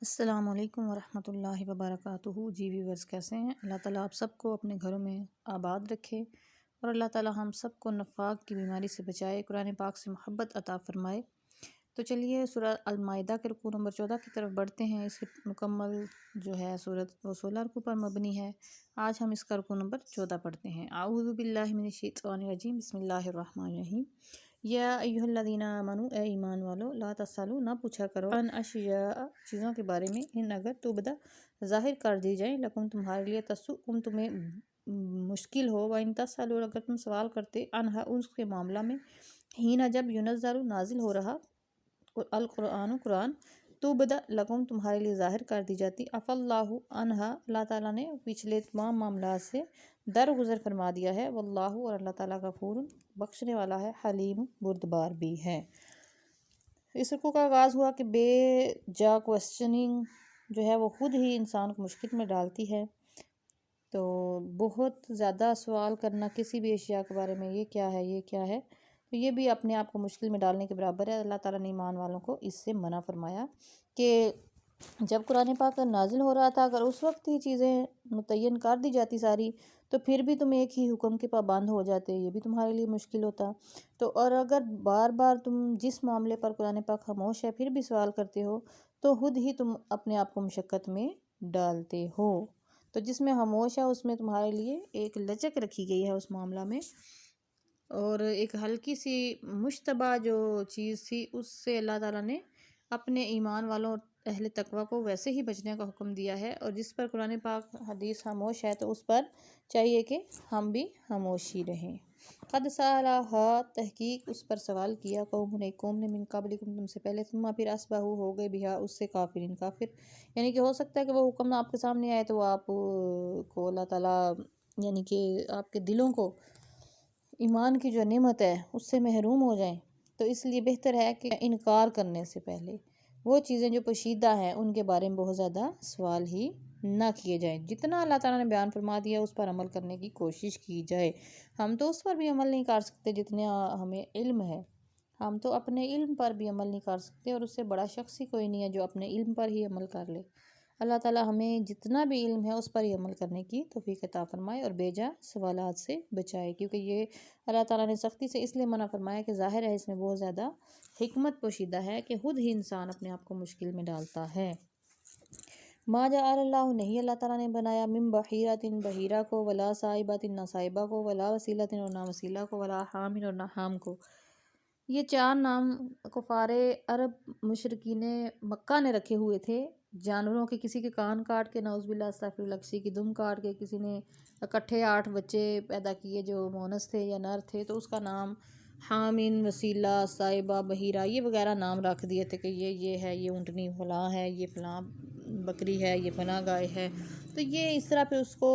السلام علیکم ورحمۃ اللہ وبرکاتہ۔ جی ویورز کیسے ہیں؟ اللہ تعالیٰ آپ سب کو اپنے گھروں میں آباد رکھے اور اللہ تعالیٰ ہم سب کو نفاق کی بیماری سے بچائے، قرآن پاک سے محبت عطا فرمائے۔ تو چلیے سورہ المائدہ کے رکوع نمبر 14 کی طرف بڑھتے ہیں۔ اس کی مکمل جو ہے سورت وہ 16 رکوع پر مبنی ہے۔ آج ہم اس کا رکوع نمبر 14 پڑھتے ہیں۔ اعوذ باللہ من الشیطان الرجیم، بسم اللہ الرحمن الرحیم۔ یا ایھا الذین آمنوا، اے ایمان والو، لا تسألوا، نہ پوچھا کرو، عن اشیاء، چیزوں کے بارے میں، ان اگر تبدہ، ظاہر کر دی جائیں، لکم تمہارے لیے، تسؤکم تمہیں مشکل ہو، وان تسألوا، اگر تم سوال کرتے، عنہا اس کے معاملہ میں، حین جب ینزل نازل ہو رہا القرآن قرآن، تبدہ لکم تمہارے لیے ظاہر کر دی جاتی، عفا اللہ عنہا، اللہ تعالیٰ نے پچھلے تمام معاملات سے درگزر فرما دیا ہے، واللہ، اور اللہ تعالیٰ غفور، بخشنے والا ہے، حلیم، بردبار بھی ہے۔ اس رکوع کا آغاز ہوا کہ بے جا کوسچننگ جو ہے وہ خود ہی انسان کو مشکل میں ڈالتی ہے۔ تو بہت زیادہ سوال کرنا کسی بھی اشیاء کے بارے میں، یہ کیا ہے، یہ کیا ہے، تو یہ بھی اپنے آپ کو مشکل میں ڈالنے کے برابر ہے۔ اللہ تعالیٰ نے ایمان والوں کو اس سے منع فرمایا کہ جب قرآن پاک نازل ہو رہا تھا، اگر اس وقت ہی چیزیں متعین کر دی جاتی ساری، تو پھر بھی تم ایک ہی حکم کے پابند ہو جاتے، یہ بھی تمہارے لیے مشکل ہوتا۔ تو اور اگر بار بار تم جس معاملے پر قرآن پاک خاموش ہے پھر بھی سوال کرتے ہو، تو خود ہی تم اپنے آپ کو مشقت میں ڈالتے ہو۔ تو جس میں خاموش ہے اس میں تمہارے لیے ایک لچک رکھی گئی ہے اس معاملہ میں، اور ایک ہلکی سی مشتبہ جو چیز تھی اس سے اللہ تعالیٰ نے اپنے ایمان والوں اہل تقوی کو ویسے ہی بچنے کا حکم دیا ہے، اور جس پر قرآن پاک حدیث خاموش ہے تو اس پر چاہیے کہ ہم بھی خاموش ہی رہیں۔ قد سألہا، تحقیق اس پر سوال کیا، قوم نے، قوم نے، من قبلکم، تم سے پہلے، ثم پھر اصبحوا، ہو گئے، بہا اس سے، کافرین، کافر، یعنی کہ ہو سکتا ہے کہ وہ حکم آپ کے سامنے آئے تو آپ کو اللہ تعالیٰ یعنی کہ آپ کے دلوں کو ایمان کی جو نعمت ہے اس سے محروم ہو جائیں، تو اس لیے بہتر ہے کہ انکار کرنے سے پہلے وہ چیزیں جو پوشیدہ ہیں ان کے بارے میں بہت زیادہ سوال ہی نہ کیے جائیں۔ جتنا اللہ تعالیٰ نے بیان فرما دیا اس پر عمل کرنے کی کوشش کی جائے۔ ہم تو اس پر بھی عمل نہیں کر سکتے جتنا ہمیں علم ہے، ہم تو اپنے علم پر بھی عمل نہیں کر سکتے، اور اس سے بڑا شخص ہی کوئی نہیں ہے جو اپنے علم پر ہی عمل کر لے۔ اللہ تعالیٰ ہمیں جتنا بھی علم ہے اس پر ہی عمل کرنے کی توفیق عطا فرمائے اور بے جا سوالات سے بچائے، کیونکہ یہ اللہ تعالیٰ نے سختی سے اس لیے منع فرمایا کہ ظاہر ہے اس میں بہت زیادہ حکمت پوشیدہ ہے کہ خود ہی انسان اپنے آپ کو مشکل میں ڈالتا ہے۔ ما جعل اللہ، نہیں اللہ تعالیٰ نے بنایا، من بحیرۃ، بحیرہ کو، ولا صائبۃ، نہ صائبہ کو، ولا وسیلۃ، اور نہ وسیلہ کو، ولا حام، اور نہ حام کو۔ یہ چار نام کفار عرب مشرکین مکہ نے رکھے ہوئے تھے جانوروں کے، کسی کے کان کاٹ کے، نعوذ باللہ استغفر اللہ، کسی کی دم کاٹ کے، کسی نے اکٹھے 8 بچے پیدا کیے جو مونس تھے یا نر تھے تو اس کا نام حامن، وسیلہ، صائبہ، بحیرہ، یہ وغیرہ نام رکھ دیے تھے کہ یہ ہے، یہ اونٹنی فلاں ہے، یہ فلاں بکری ہے، یہ فلاں گائے ہے۔ تو یہ اس طرح پہ اس کو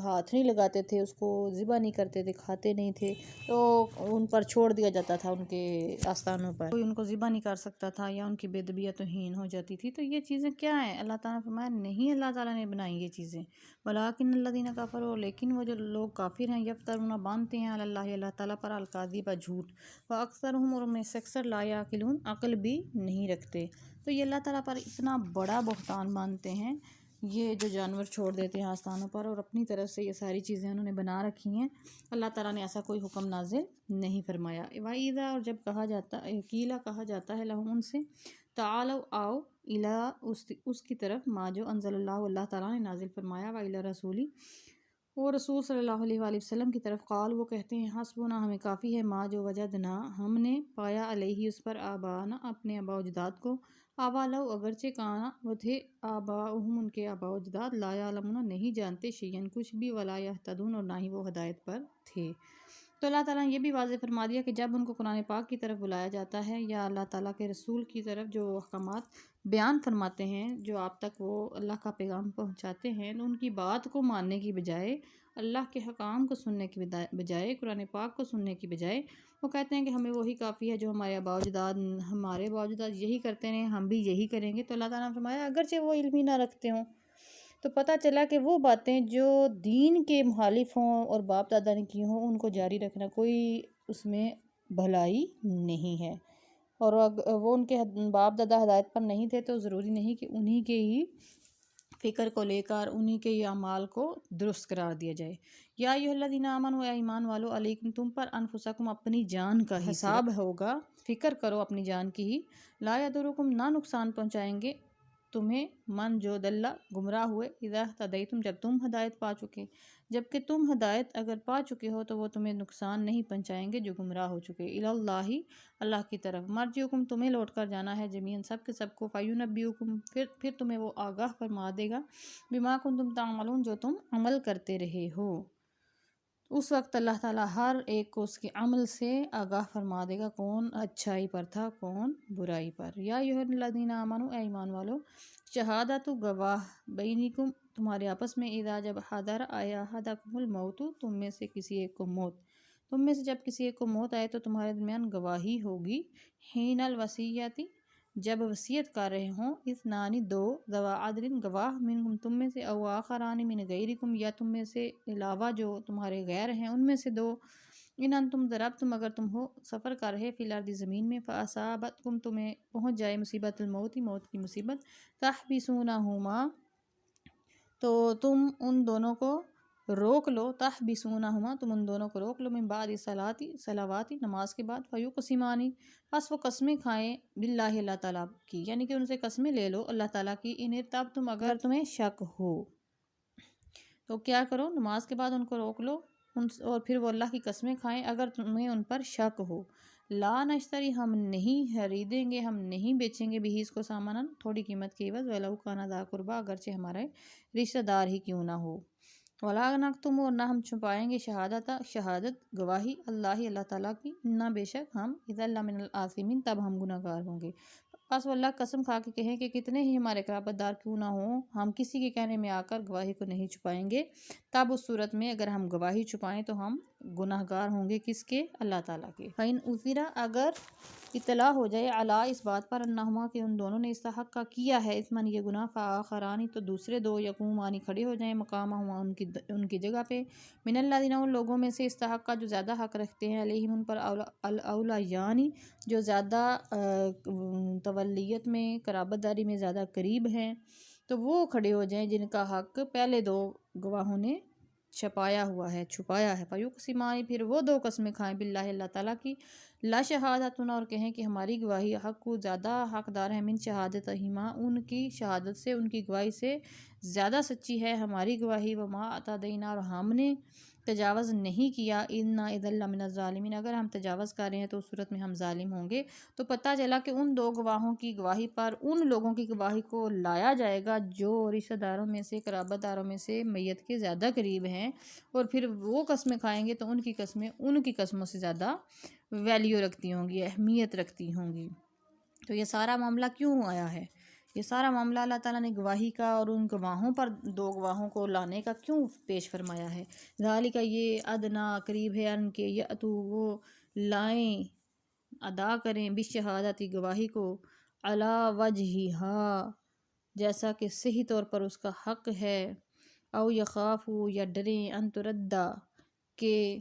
ہاتھ نہیں لگاتے تھے، اس کو ذبح نہیں کرتے تھے، کھاتے نہیں تھے، تو ان پر چھوڑ دیا جاتا تھا، ان کے آستانوں پر کوئی ان کو ذبح نہیں کر سکتا تھا یا ان کی بے ادبی توہین ہو جاتی تھی۔ تو یہ چیزیں کیا ہیں؟ اللہ تعالیٰ نے فرمایا نہیں اللہ تعالیٰ نے بنائی یہ چیزیں، ولیکن الذین کفروا، لیکن وہ جو لوگ کافر ہیں، یفترون، باندھتے ہیں، علی اللہ، اللہ تعالیٰ پر، الکاذب، جھوٹ، واکثرہم، اور میں سے اکثر، لا یعقلون، عقل بھی نہیں رکھتے۔ تو یہ اللہ تعالیٰ پر اتنا بڑا بہتان مانتے ہیں، یہ جو جانور چھوڑ دیتے ہیں آستانوں پر اور اپنی طرف سے یہ ساری چیزیں انہوں نے بنا رکھی ہیں، اللہ تعالیٰ نے ایسا کوئی حکم نازل نہیں فرمایا۔ وَإِذَا، اور جب کہا جاتا قیلا، کہا جاتا ہے، لہم، ان سے، تعالوا، آؤ، الی، اس کی طرف، ما، جو، انزل اللہ، اللہ تعالیٰ نے نازل فرمایا، وَإِلَى رسولی، وہ رسول صلی اللہ علیہ وآلہ وسلم کی طرف، قال، وہ کہتے ہیں، حسبنا، ہمیں کافی ہے، ما، جو، وجدنا، ہم نے پایا، علیہ، اس پر، آبانا، اپنے آباء و اجداد کو، اولو، اگرچہ کانا، وہ تھے، آباؤہم، ان کے آباء و اجداد، لا یعلمون، نہیں جانتے، شیئن، کچھ بھی، ولا یہتدون، اور نہ ہی وہ ہدایت پر تھے۔ تو اللہ تعالیٰ نے یہ بھی واضح فرما دیا کہ جب ان کو قرآن پاک کی طرف بلایا جاتا ہے یا اللہ تعالیٰ کے رسول کی طرف جو احکامات بیان فرماتے ہیں، جو آپ تک وہ اللہ کا پیغام پہنچاتے ہیں، تو ان کی بات کو ماننے کی بجائے، اللہ کے حکام کو سننے کی بجائے، قرآن پاک کو سننے کی بجائے، وہ کہتے ہیں کہ ہمیں وہی کافی ہے جو ہمارے آباء و اجداد، ہمارے آباء و اجداد یہی کرتے ہیں، ہم بھی یہی کریں گے۔ تو اللہ تعالیٰ نے فرمایا اگرچہ وہ علم ہی نہ رکھتے ہوں، تو پتہ چلا کہ وہ باتیں جو دین کے مخالف ہوں اور باپ دادا نے کی ہوں ان کو جاری رکھنا کوئی اس میں بھلائی نہیں ہے۔ اور وہ ان کے باپ دادا ہدایت پر نہیں تھے تو ضروری نہیں کہ انہی کے ہی فکر کو لے کر انہی کے ہی اعمال کو درست قرار دیا جائے۔ یا ایھا الذین آمنوا، اے ایمان والو، علیکم تم پر، انفسکم اپنی جان کا حساب ہوگا، فکر کرو اپنی جان کی ہی، لا یضرکم نہ نقصان پہنچائیں گے تمہیں، من جو دل گمراہ ہوئے، اذا اہتدیتم جب تم ہدایت پا چکے، جبکہ تم ہدایت اگر پا چکے ہو تو وہ تمہیں نقصان نہیں پہنچائیں گے جو گمراہ ہو چکے۔ اللہ، اللہ کی طرف، مرجعکم تمہیں لوٹ کر جانا ہے، جمیعاً سب کے سب کو، فینبئکم پھر تمہیں وہ آگاہ فرما دے گا، بما کنتم تعملون جو تم عمل کرتے رہے ہو۔ اس وقت اللہ تعالیٰ ہر ایک کو اس کے عمل سے آگاہ فرما دے گا، کون اچھائی پر تھا کون برائی پر۔ یا ایھا الذین آمنوا، اے ایمان والو، شہادت گواہ، بینکم تمہارے آپس میں، اذا جب حضر آئے احدکم الموت تم میں سے کسی ایک کو موت، تم میں سے جب کسی ایک کو موت آئے تو تمہارے درمیان گواہی ہوگی، حین الوصیۃ جب وصیت کر رہے ہوں، اثنان دو، ذوا عدل گواہ، منکم تم میں سے، او آخران من غیرکم یا تم میں سے علاوہ جو تمہارے غیر ہیں ان میں سے دو، ان انتم ضربتم اگر تم ہو سفر کر رہے فی الارض زمین میں، فاصابتکم تمہیں پہنچ جائے مصیبت الموت موت کی مصیبت، تحبسونہما تو تم ان دونوں کو روک لو، تحبسونہما تم ان دونوں کو روک لو، من بعد صلواتی نماز کے بعد، فیقسمان پس وہ قسمیں کھائیں، باللہ اللہ تعالیٰ کی، یعنی کہ ان سے قسمیں لے لو اللہ تعالیٰ کی، ان ارتبتم اگر تمہیں شک ہو تو کیا کرو، نماز کے بعد ان کو روک لو اور پھر وہ اللہ کی قسمیں کھائیں اگر تمہیں ان پر شک ہو، لا نشتری ہم نہیں خریدیں گے، ہم نہیں بیچیں گے، بھی اس کو ساماناً تھوڑی قیمت کے عوض، ولو کان ذا قربیٰ اگرچہ ہمارے رشتہ دار ہی کیوں نہ ہو، ولا نکتم اور نہ ہم چھپائیں گے شہادت گواہی، اللہ تعالیٰ کی، انا بے شک ہم، اذا لمن الآثمین تب ہم گناہ گار ہوں گے۔ بس وہ اللہ قسم کھا کے کہیں کہ کتنے ہی ہمارے قرابت دار کیوں نہ ہوں، ہم کسی کے کہنے میں آ کر گواہی کو نہیں چھپائیں گے، تب اس صورت میں اگر ہم گواہی چھپائیں تو ہم گناہ گار ہوں گے، کس کے؟ اللہ تعالیٰ کے۔ فَإِنْ اُثِرَ اگر اطلاع ہو جائے، علیٰ اس بات پر، انہما کہ ان دونوں نے استحق کا کیا ہے، اثمن یہ گناہ، فآخران تو دوسرے دو، یقومان کھڑے ہو جائیں، مقامہما ان کی جگہ پہ، من الذین ان لوگوں میں سے، استحق کا جو زیادہ حق رکھتے ہیں، علیہم ان پر، الاولیان جو زیادہ تولیت میں قرابت داری میں زیادہ قریب ہیں، تو وہ کھڑے ہو جائیں جن کا حق پہلے دو گواہوں نے چھپایا ہے، فیقسمان پھر وہ دو قسمیں کھائیں، باللہ اللہ تعالیٰ کی، لا شہادتنا اور کہیں کہ ہماری گواہی حق کو زیادہ حقدار ہے، من شہادتہما ان کی شہادت سے، ان کی گواہی سے زیادہ سچی ہے ہماری گواہی، وما اعتدینا اور ہم نے تجاوز نہیں کیا، انا اذا لمن الظالمین اگر ہم تجاوز کر رہے ہیں تو اس صورت میں ہم ظالم ہوں گے۔ تو پتہ چلا کہ ان دو گواہوں کی گواہی پر ان لوگوں کی گواہی کو لایا جائے گا جو رشتہ داروں میں سے، قرابت داروں میں سے میت کے زیادہ قریب ہیں، اور پھر وہ قسمیں کھائیں گے تو ان کی قسمیں ان کی قسموں سے زیادہ ویلیو رکھتی ہوں گی، اہمیت رکھتی ہوں گی۔ تو یہ سارا معاملہ کیوں آیا ہے؟ یہ سارا معاملہ اللہ تعالیٰ نے گواہی کا اور ان گواہوں پر دو گواہوں کو لانے کا کیوں پیش فرمایا ہے؟ ذالک یہ ادنا قریب ہے ان کے یأتوا وہ لائیں، ادا کریں، بالشہادتی گواہی کو، علی وجہہا جیسا کہ صحیح طور پر اس کا حق ہے، او یخافوا یا ڈریں، ان تردہ کہ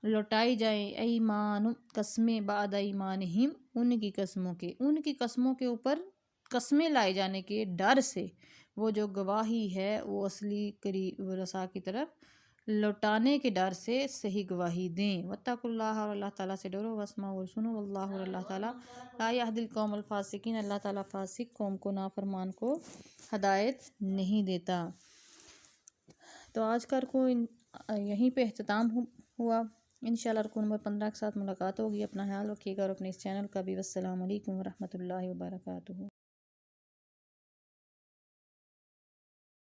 لوٹائی جائیں، ایمان قسمیں، بعد ایمانہم ان کی قسموں کے اوپر قسمیں لائے جانے کے ڈر سے، وہ جو گواہی ہے وہ اصلی قریب رسا کی طرف لوٹانے کے ڈر سے صحیح گواہی دیں، واتقوا اللہ اور اللہ تعالیٰ سے ڈرو، واسمعوا اور سنو، واللہ اور اللہ تعالیٰ لا یہدی القوم الفاسقین اللہ تعالیٰ فاسق قوم کو، نافرمان کو ہدایت نہیں دیتا۔ تو آج کا رکوع یہیں پہ اختتام ہوا، انشاءاللہ رکوع نمبر 15 کے ساتھ ملاقات ہوگی، اپنا خیال رکھیے گا اور اپنے اس چینل کا بھی، والسلام علیکم ورحمۃ اللہ وبرکاتہ۔